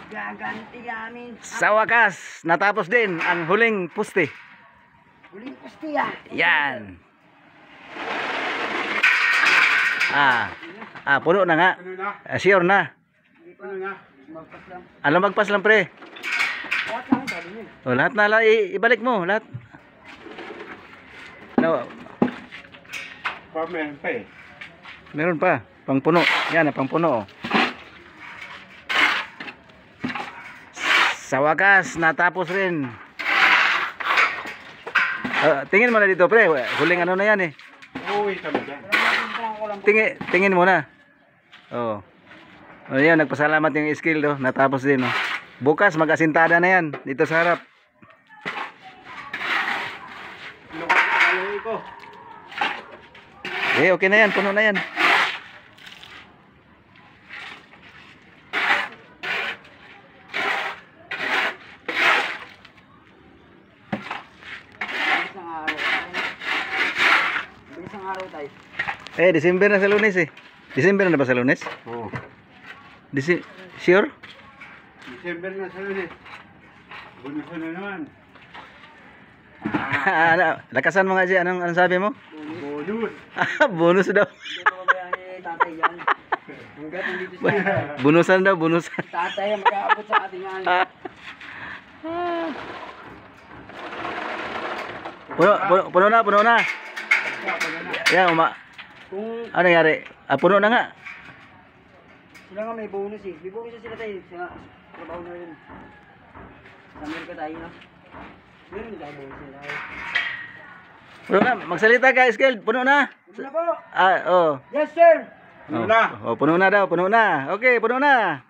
Gaganti namin. Sa wakas, natapos din ang huling puste. Huling puste yan. Yan. Puno na nga. Ano na? Sure na. Ano na? Magpas lang. Magpas lang pre. Lahat lang sabi niya. O, lahat na lang, ibalik mo, lahat. No, Meron pa eh. meron pa, pangpuno. Yan, pangpuno. Oh. Sa wakas, natapos rin. Tingin mo na dito, pre. Huling ano na yan eh. Uuwi kami dyan. Tingin mo na. Oh. Oh, yan, nagpasalamat yung skill do. Natapos din, oh. Bukas mag-asintada na yan dito sa harap. Luwi ko. Okay na yan, puno na yan. Isang araw tayo. December na sa Lunes eh. December na ba sa Lunes? Oo. Sure? December na sa lunes. Bunusan na naman. Lakasan mo nga siya. Anong sabi mo? Bonus. Hindi Bonus daw. ko mabayaan ni tatay yan. Hanggat nandito siya. Bunusan daw, bunusan. Tatay ang mag-aabot sa ating yan. Puno na, puno na. Yan, Kung ano nangyari? Puno na nga. sila nga may bonus eh. May bonus sila tayo. Sa trabaho na rin. Sa Amerika tayo na. Meron tayo bonus nila. Puno na. Magsalita ka, Eskeld. Puno na. Puno na po. Oh. Yes sir. Puno na. Oh, puno na daw, puno na. Okay, puno na.